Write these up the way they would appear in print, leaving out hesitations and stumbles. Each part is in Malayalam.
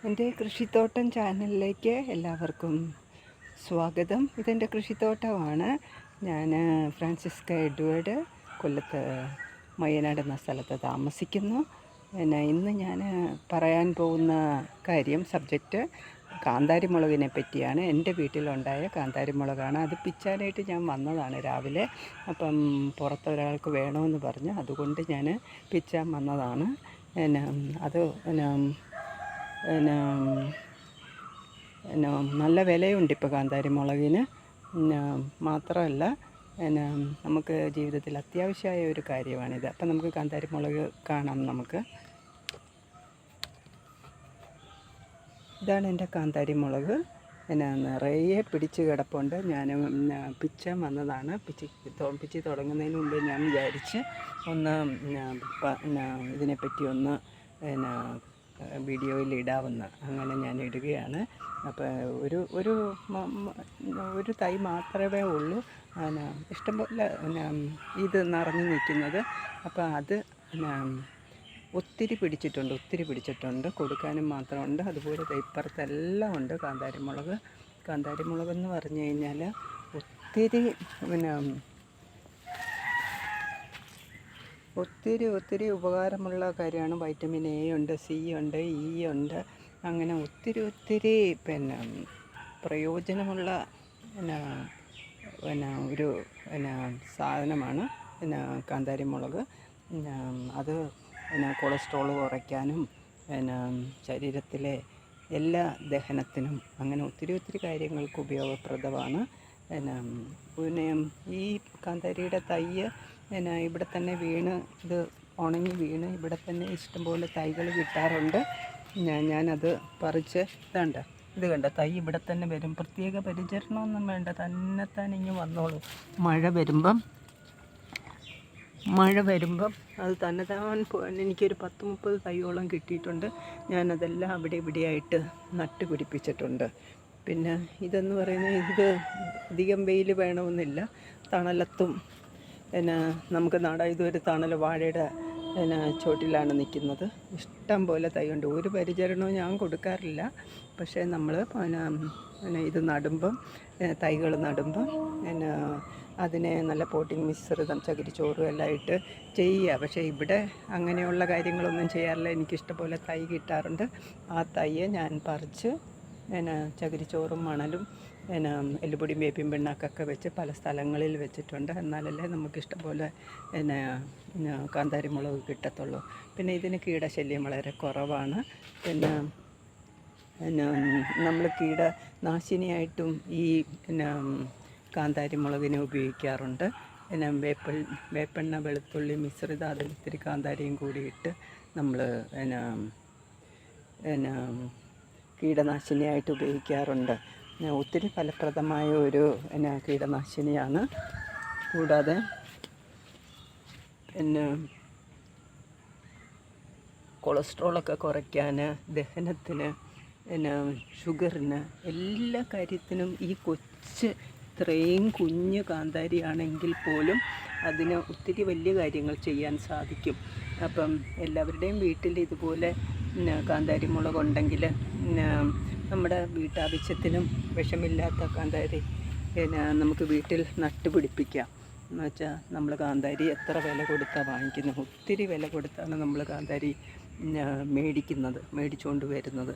എൻ്റെ കൃഷിത്തോട്ടം ചാനലിലേക്ക് എല്ലാവർക്കും സ്വാഗതം. ഇതെൻ്റെ കൃഷിത്തോട്ടമാണ്. ഞാൻ ഫ്രാൻസിസ്ക എഡ്വേർഡ്, കൊല്ലത്ത് മയ്യനാട് എന്ന സ്ഥലത്ത് താമസിക്കുന്നു. ഇന്ന് ഞാൻ പറയാൻ പോകുന്ന സബ്ജക്റ്റ് കാന്താരി മുളകിനെ പറ്റിയാണ്. എൻ്റെ വീട്ടിലുണ്ടായ കാന്താരി മുളകാണ്. അത് പിച്ചാനായിട്ട് ഞാൻ വന്നതാണ് രാവിലെ. അപ്പം പുറത്തൊരാൾക്ക് വേണമെന്ന് പറഞ്ഞ് അതുകൊണ്ട് ഞാൻ പിച്ചാൻ വന്നതാണ്. അത് നല്ല വിലയുണ്ട് ഇപ്പോൾ കാന്താരി മുളകിന്. മാത്രമല്ല നമുക്ക് ജീവിതത്തിൽ അത്യാവശ്യമായ ഒരു കാര്യമാണിത്. അപ്പം നമുക്ക് കാന്താരി മുളക് കാണാം. ഇതാണ് എൻ്റെ കാന്താരി മുളക്. നിറയെ പിടിച്ച് കിടപ്പുണ്ട്. ഞാൻ പിച്ചാൻ വന്നതാണ്. പിച്ചി തുടങ്ങുന്നതിന് മുമ്പ് ഞാൻ വിചാരിച്ച് ഒന്ന് ഇതിനെപ്പറ്റി ഒന്ന് വീഡിയോയിൽ ഇടാമെന്ന്. അങ്ങനെ ഞാൻ ഇടുകയാണ്. അപ്പോൾ ഒരു തൈ മാത്രമേ ഉള്ളൂ. ഇഷ്ടംപോലെ ഇത് നിറഞ്ഞു നിൽക്കുന്നത്. അപ്പോൾ അത് ഒത്തിരി പിടിച്ചിട്ടുണ്ട്. കൊടുക്കാനും മാത്രമുണ്ട്. അതുപോലെ ഇപ്പുറത്തെല്ലാം ഉണ്ട് കാന്താരി മുളകെന്ന് പറഞ്ഞു കഴിഞ്ഞാൽ ഒത്തിരി ഉപകാരമുള്ള കാര്യമാണ്. വൈറ്റമിൻ എ ഉണ്ട്, സി ഉണ്ട്, ഇ ഉണ്ട്. അങ്ങനെ ഒത്തിരി പ്രയോജനമുള്ള ഒരു സാധനമാണ് കാന്താരി മുളക്. അത് കൊളസ്ട്രോൾ കുറയ്ക്കാനും ശരീരത്തിലെ എല്ലാ ദഹനത്തിനും അങ്ങനെ ഒത്തിരി കാര്യങ്ങൾക്ക് ഉപയോഗപ്രദമാണ്. പിന്നെ ഈ കാന്താരിയുടെ തൈ ഇവിടെ തന്നെ ഇത് ഉണങ്ങി വീണ് ഇവിടെ തന്നെ ഇഷ്ടംപോലെ തൈകൾ കിട്ടാറുണ്ട്. ഞാനത് പറിച്ച് ഇത് കണ്ട തൈ ഇവിടെ തന്നെ വരും. പ്രത്യേക പരിചരണമൊന്നും വേണ്ട, തന്നെത്താൻ ഇങ്ങ് വന്നോളൂ. മഴ വരുമ്പം അത് തന്നെത്താൻ എനിക്കൊരു 10-30 തൈയോളം കിട്ടിയിട്ടുണ്ട്. ഞാനതെല്ലാം അവിടെ ഇവിടെയായിട്ട് നട്ട് പിടിപ്പിച്ചിട്ടുണ്ട്. പിന്നെ ഇതെന്ന് പറയുന്നത് ഇത് അധികം വെയിൽ വേണമെന്നില്ല. തണലത്തും നമുക്ക് ഇതൊരു തണൽ വാഴയുടെ ചോട്ടിലാണ് നിൽക്കുന്നത്. ഇഷ്ടം പോലെ തൈയുണ്ട്. ഒരു പരിചരണവും ഞാൻ കൊടുക്കാറില്ല. പക്ഷേ നമ്മൾ ഇത് നടുമ്പം തൈകൾ നടുമ്പം അതിനെ നല്ല പോട്ടിങ് മിശ്രിതം ചകിരിച്ചോറും എല്ലാം ഇട്ട് ചെയ്യുക. പക്ഷേ ഇവിടെ അങ്ങനെയുള്ള കാര്യങ്ങളൊന്നും ചെയ്യാറില്ല. എനിക്കിഷ്ടംപോലെ തൈ കിട്ടാറുണ്ട്. ആ തൈയെ ഞാൻ പറിച്ച് ചകിരിച്ചോറും മണലും എല്ലുപൊടിയും വേപ്പിൻ പിണ്ണാക്കൊക്കെ വെച്ച് പല സ്ഥലങ്ങളിൽ വെച്ചിട്ടുണ്ട്. എന്നാലല്ലേ നമുക്കിഷ്ടംപോലെ കാന്താരി മുളക് കിട്ടത്തുള്ളൂ. പിന്നെ ഇതിന് കീടശല്യം വളരെ കുറവാണ്. പിന്നെ നമ്മൾ കീടനാശിനിയായിട്ടും ഈ കാന്താരി മുളകിനെ ഉപയോഗിക്കാറുണ്ട്. വേപ്പെണ്ണ, വെളുത്തുള്ളി മിശ്രിതം, അതിൽ ഇത്തിരി കാന്താരിയും കൂടിയിട്ട് നമ്മൾ കീടനാശിനിയായിട്ട് ഉപയോഗിക്കാറുണ്ട്. ഒത്തിരി ഫലപ്രദമായ ഒരു കീടനാശിനിയാണ്. കൂടാതെ കൊളസ്ട്രോളൊക്കെ കുറയ്ക്കാൻ, ദഹനത്തിന്, ഷുഗറിന്, എല്ലാ കാര്യത്തിനും ഈ ഇത്രയും കുഞ്ഞ് കാന്താരി ആണെങ്കിൽ പോലും അതിന് ഒത്തിരി വലിയ കാര്യങ്ങൾ ചെയ്യാൻ സാധിക്കും. അപ്പം എല്ലാവരുടെയും വീട്ടിൽ ഇതുപോലെ കാന്താരി മുളകുണ്ടെങ്കിൽ നമ്മുടെ വീട്ടാവശ്യത്തിനും വിഷമില്ലാത്ത കാന്താരി നമുക്ക് വീട്ടിൽ നട്ടുപിടിപ്പിക്കാം. എന്ന് വെച്ചാൽ നമ്മൾ കാന്താരി എത്ര വില കൊടുത്താണ് വാങ്ങിക്കുന്നത്? ഒത്തിരി വില കൊടുത്താണ് നമ്മൾ കാന്താരി മേടിച്ചുകൊണ്ട് വരുന്നത്.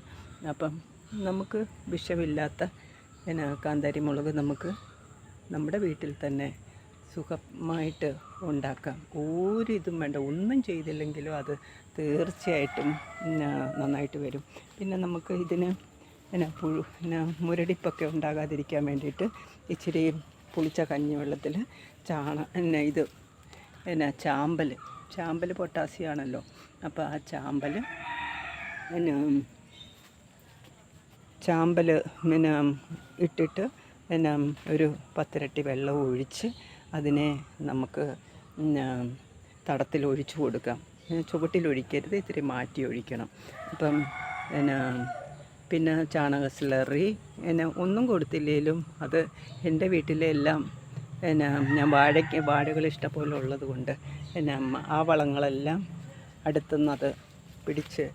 അപ്പം നമുക്ക് വിഷമില്ലാത്ത കാന്താരി മുളക് നമുക്ക് നമ്മുടെ വീട്ടിൽ തന്നെ സുഖമായിട്ട് ഉണ്ടാക്കാം. ഒരിതും വേണ്ട, ഒന്നും ചെയ്തില്ലെങ്കിലും അത് തീർച്ചയായിട്ടും നന്നായിട്ട് വരും. പിന്നെ നമുക്ക് ഇതിന് മുരടിപ്പൊക്കെ ഉണ്ടാകാതിരിക്കാൻ വേണ്ടിയിട്ട് ഇച്ചിരി പുളിച്ച കഞ്ഞിവെള്ളത്തിൽ ചാമ്പൽ പൊട്ടാസ്യമാണല്ലോ. അപ്പോൾ ആ ചാമ്പൽ ഇട്ടിട്ട് ഒരു 10 ഇരട്ടി വെള്ളം ഒഴിച്ച് അതിനെ നമുക്ക് തടത്തിലൊഴിച്ച് കൊടുക്കാം. ചുവട്ടിലൊഴിക്കരുത്, ഇത്തിരി മാറ്റി ഒഴിക്കണം. അപ്പം പിന്നെ ചാണക സ്ലറി ഒന്നും കൊടുത്തില്ലെങ്കിലും അത് എൻ്റെ വീട്ടിലെ എല്ലാം ഞാൻ വാഴകൾ ഇഷ്ടംപോലെ ഉള്ളത് കൊണ്ട് ആ വളങ്ങളെല്ലാം അടുത്തുനിന്നത് പിടിച്ച്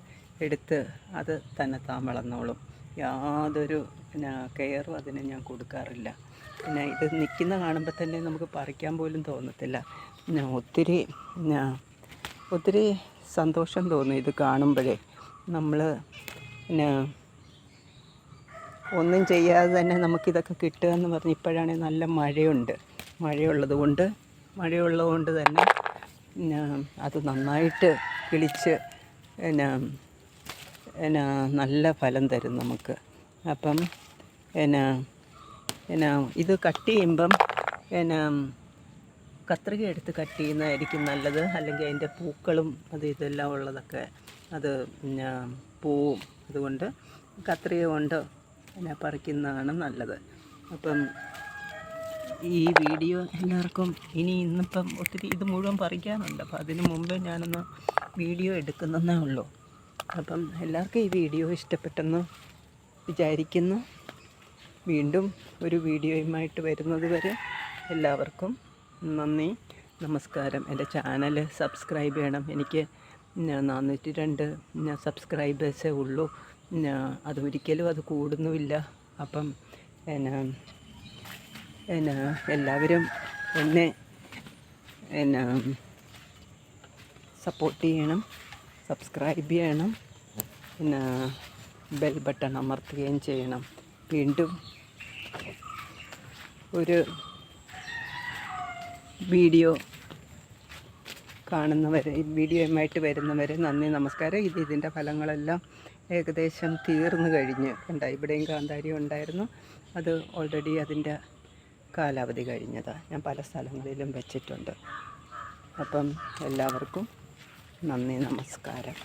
എടുത്ത് അത് തന്നെത്താൻ വളർന്നോളും. യാതൊരു കെയറും അതിന് ഞാൻ കൊടുക്കാറില്ല. പിന്നെ ഇത് നിൽക്കുന്ന കാണുമ്പോൾ തന്നെ നമുക്ക് പറിക്കാൻ പോലും തോന്നത്തില്ല. ഒത്തിരി സന്തോഷം തോന്നും ഇത് കാണുമ്പോഴേ. നമ്മൾ പിന്നെ ഒന്നും ചെയ്യാതെ തന്നെ നമുക്കിതൊക്കെ കിട്ടുക എന്ന് പറഞ്ഞ് ഇപ്പോഴാണെങ്കിൽ നല്ല മഴയുള്ളത് കൊണ്ട് തന്നെ അത് നന്നായിട്ട് കിളിച്ച് നല്ല ഫലം തരും നമുക്ക്. അപ്പം ഇത് കട്ട് ചെയ്യുമ്പം കത്രിക എടുത്ത് കട്ട് ചെയ്യുന്നതായിരിക്കും നല്ലത്. അല്ലെങ്കിൽ അതിൻ്റെ പൂക്കളും ഇതെല്ലാം ഉള്ളതൊക്കെ അത് പോവും. അതുകൊണ്ട് കത്രിക കൊണ്ട് പറിക്കുന്നതാണ് നല്ലത്. അപ്പം ഈ വീഡിയോ എല്ലാവർക്കും ഇന്നിപ്പം ഒത്തിരി ഇത് മുഴുവൻ പറിക്കാനുണ്ട്. അപ്പം അതിന് മുമ്പേ ഞാനൊന്ന് വീഡിയോ എടുക്കുന്നതേ ഉള്ളൂ. അപ്പം എല്ലാവർക്കും ഈ വീഡിയോ ഇഷ്ടപ്പെട്ടെന്ന് വിചാരിക്കുന്നു. വീണ്ടും ഒരു വീഡിയോയുമായിട്ട് വരുന്നത് വരെ എല്ലാവർക്കും നന്ദി, നമസ്കാരം. എൻ്റെ ചാനൽ സബ്സ്ക്രൈബ് ചെയ്യണം. എനിക്ക് 402 സബ്സ്ക്രൈബേഴ്സേ ഉള്ളൂ. അതൊരിക്കലും അത് കൂടുന്നുമില്ല. അപ്പം എല്ലാവരും എന്നെ സപ്പോർട്ട് ചെയ്യണം, സബ്സ്ക്രൈബ് ചെയ്യണം, ബെൽ ബട്ടൺ അമർത്തുകയും ചെയ്യണം. വീണ്ടും ഒരു വീഡിയോയുമായിട്ട് വരുന്നവരെ നന്ദി, നമസ്കാരം. ഇതിൻ്റെ ഫലങ്ങളെല്ലാം ഏകദേശം തീർന്നു കഴിഞ്ഞ്. ഇവിടെയും കാന്താരി ഉണ്ടായിരുന്നു. അത് ഓൾറെഡി അതിൻ്റെ കാലാവധി കഴിഞ്ഞതാണ്. ഞാൻ പല സ്ഥലങ്ങളിലും വെച്ചിട്ടുണ്ട്. അപ്പം എല്ലാവർക്കും നന്ദി, നമസ്കാരം.